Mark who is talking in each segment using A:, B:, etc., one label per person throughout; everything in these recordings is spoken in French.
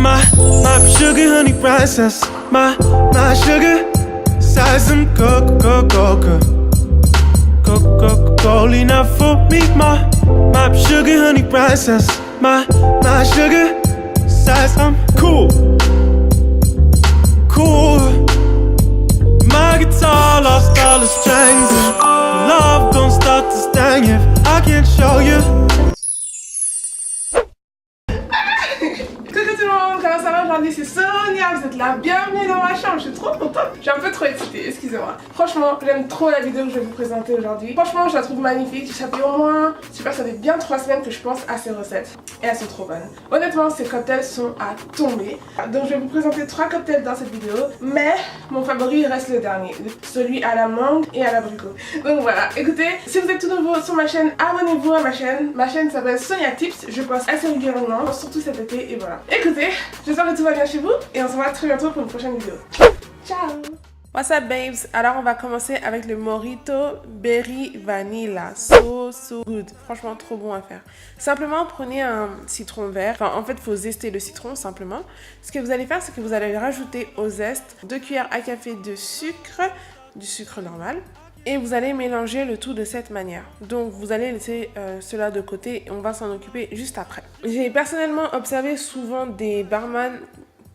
A: My sugar honey princess. My sugar. Size some Coca-Cola enough for me. My sugar honey princess. My sugar. Size I'm cool. My guitar lost all the strings. Love gon' start to sting if I can't show you.
B: Coucou tout le monde, comment ça va aujourd'hui? C'est Sonia, vous êtes là, bienvenue dans ma chambre, je suis trop contente. Je suis un peu trop excitée, excusez-moi. Franchement, j'aime trop la vidéo que je vais vous présenter aujourd'hui. Franchement, je la trouve magnifique, ça fait au moins, ça fait bien 3 semaines que je pense à ces recettes. Et elles sont trop bonnes. Honnêtement, ces cocktails sont à tomber. Donc je vais vous présenter 3 cocktails dans cette vidéo. Mais mon favori reste le dernier, celui à la mangue et à l'abricot. Donc voilà, écoutez, si vous êtes tout nouveau sur ma chaîne, abonnez-vous à ma chaîne. Ma chaîne s'appelle Sonia Tips, je poste assez régulièrement, surtout cet été et voilà. Écoutez, j'espère que tout va bien chez vous et on se voit très bientôt pour une prochaine vidéo. Ciao! What's up babes? Alors on va commencer avec le Mojito Berry Vanilla. So good. Franchement trop bon à faire. Simplement prenez un citron vert. Enfin en fait il faut zester le citron simplement. Ce que vous allez faire c'est que vous allez rajouter au zeste 2 cuillères à café de sucre, du sucre normal. Et vous allez mélanger le tout de cette manière. Donc vous allez laisser cela de côté et on va s'en occuper juste après. J'ai personnellement observé souvent des barman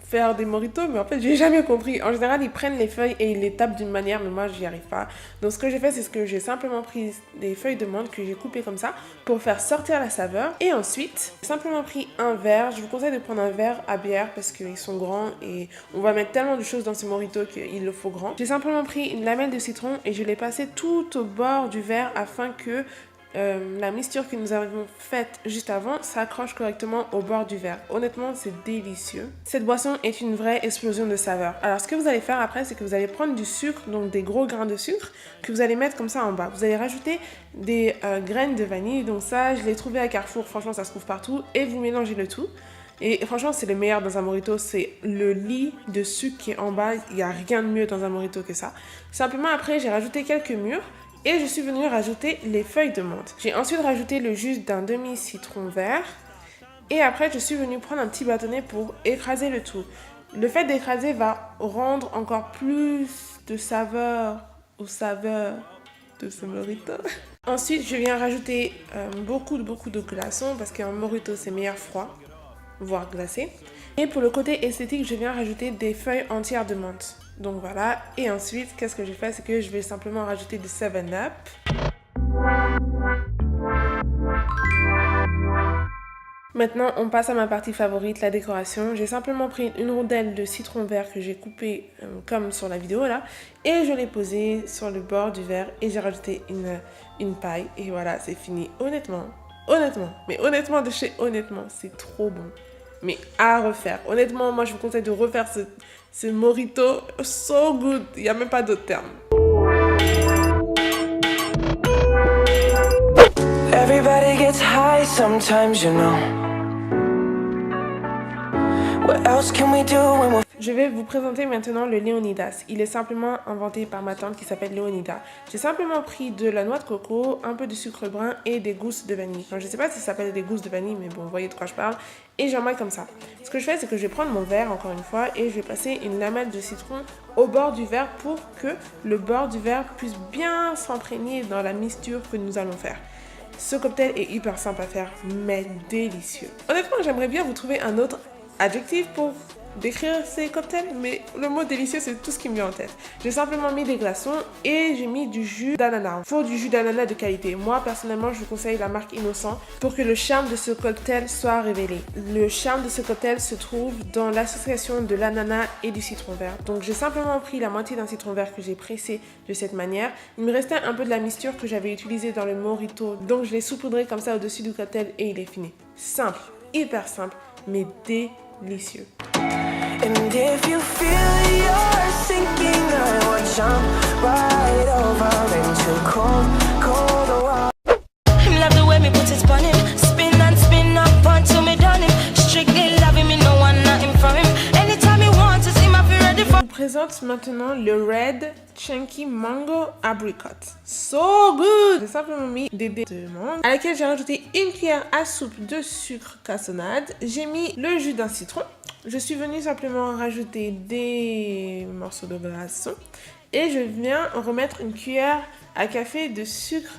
B: faire des mojitos, mais en fait j'ai jamais compris. En général ils prennent les feuilles et ils les tapent d'une manière, mais moi j'y arrive pas. Donc ce que j'ai fait c'est que j'ai simplement pris des feuilles de menthe que j'ai coupées comme ça pour faire sortir la saveur. Et ensuite j'ai simplement pris un verre. Je vous conseille de prendre un verre à bière parce qu'ils sont grands et on va mettre tellement de choses dans ces mojitos qu'il le faut grand. J'ai simplement pris une lamelle de citron et je l'ai passée tout au bord du verre afin que la mixture que nous avons faite juste avant s'accroche correctement au bord du verre. Honnêtement, c'est délicieux. Cette boisson est une vraie explosion de saveur. Alors, ce que vous allez faire après, c'est que vous allez prendre du sucre, donc des gros grains de sucre, que vous allez mettre comme ça en bas. Vous allez rajouter des graines de vanille. Donc ça, je l'ai trouvé à Carrefour. Franchement, ça se trouve partout. Et vous mélangez le tout. Et franchement, c'est le meilleur dans un mojito. C'est le lit de sucre qui est en bas. Il n'y a rien de mieux dans un mojito que ça. Simplement, après, j'ai rajouté quelques mûres. Et je suis venue rajouter les feuilles de menthe. J'ai ensuite rajouté le jus d'un demi-citron vert. Et après, je suis venue prendre un petit bâtonnet pour écraser le tout. Le fait d'écraser va rendre encore plus de saveur aux saveurs de ce mojito. Ensuite, je viens rajouter beaucoup de glaçons parce qu'un mojito, c'est meilleur froid, voire glacé. Et pour le côté esthétique, je viens rajouter des feuilles entières de menthe. Donc voilà, et ensuite, qu'est-ce que je fais? C'est que je vais simplement rajouter du 7-Up. Maintenant, on passe à ma partie favorite, la décoration. J'ai simplement pris une rondelle de citron vert que j'ai coupé comme sur la vidéo là. Et je l'ai posée sur le bord du verre et j'ai rajouté une paille. Et voilà, c'est fini. Honnêtement, de chez Honnêtement, c'est trop bon. Mais à refaire. Honnêtement, moi je vous conseille de refaire ce mojito. So good. Il n'y a même pas d'autre terme.
C: Everybody gets high sometimes, you know. What else can we do when we're...
B: Je vais vous présenter maintenant le Léonidas. Il est simplement inventé par ma tante qui s'appelle Léonida. J'ai simplement pris de la noix de coco, un peu de sucre brun et des gousses de vanille. Enfin, je ne sais pas si ça s'appelle des gousses de vanille, mais bon, vous voyez de quoi je parle. Et j'en mets comme ça. Ce que je fais, c'est que je vais prendre mon verre, encore une fois, et je vais passer une lamelle de citron au bord du verre pour que le bord du verre puisse bien s'imprégner dans la mixture que nous allons faire. Ce cocktail est hyper simple à faire, mais délicieux. Honnêtement, j'aimerais bien vous trouver un autre adjectif pour décrire ces cocktails, mais le mot délicieux c'est tout ce qui me vient en tête. J'ai simplement mis des glaçons et j'ai mis du jus d'ananas. Il faut du jus d'ananas de qualité. Moi personnellement je vous conseille la marque Innocent pour que le charme de ce cocktail soit révélé. Le charme de ce cocktail se trouve dans l'association de l'ananas et du citron vert. Donc j'ai simplement pris la moitié d'un citron vert que j'ai pressé de cette manière. Il me restait un peu de la mixture que j'avais utilisée dans le mojito, donc je l'ai saupoudré comme ça au-dessus du cocktail et il est fini. Simple, hyper simple, mais délicieux.
C: And if you feel you're sinking, I will jump right over into cold water. Love the way me put it on him, spin and spin up until me done him. Strictly loving me, no one nothing from him. Anytime he wants to see my feel ready for.
B: Je vous présente maintenant le Red Chunky Mango Apricot. So good! J'ai simplement mis des dés de mangue à laquelle j'ai rajouté une cuillère à soupe de sucre cassonade. J'ai mis le jus d'un citron. Je suis venue simplement rajouter des morceaux de glaçon et je viens remettre une cuillère à café de sucre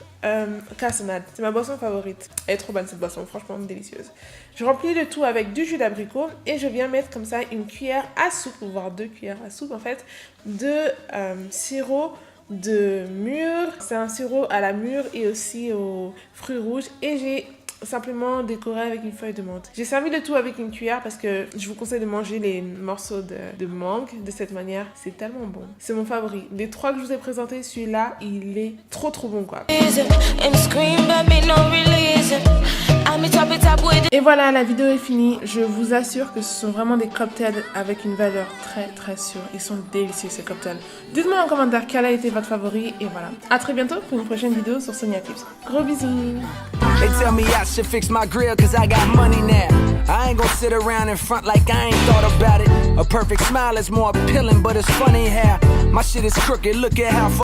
B: cassonade. C'est ma boisson favorite. Elle est trop bonne cette boisson, franchement délicieuse. Je remplis le tout avec du jus d'abricot et je viens mettre comme ça une cuillère à soupe, voire 2 cuillères à soupe en fait, de sirop de mûre. C'est un sirop à la mûre et aussi aux fruits rouges et j'ai simplement décoré avec une feuille de menthe. J'ai servi le tout avec une cuillère parce que je vous conseille de manger les morceaux de mangue de cette manière. C'est tellement bon. C'est mon favori. Des 3 que je vous ai présentés, celui-là, il est trop bon quoi. Et voilà, la vidéo est finie. Je vous assure que ce sont vraiment des cocktails avec une valeur très sûre. Ils sont délicieux ces cocktails. Dites-moi en commentaire quel a été votre favori et voilà. À très bientôt pour une prochaine vidéo sur Sonia Tips. Gros bisous.
D: They tell me I should fix my grill cause I got money now. I ain't gonna sit around in front like I ain't thought about it. A perfect smile is more appealing, but it's funny how my shit is crooked. Look at how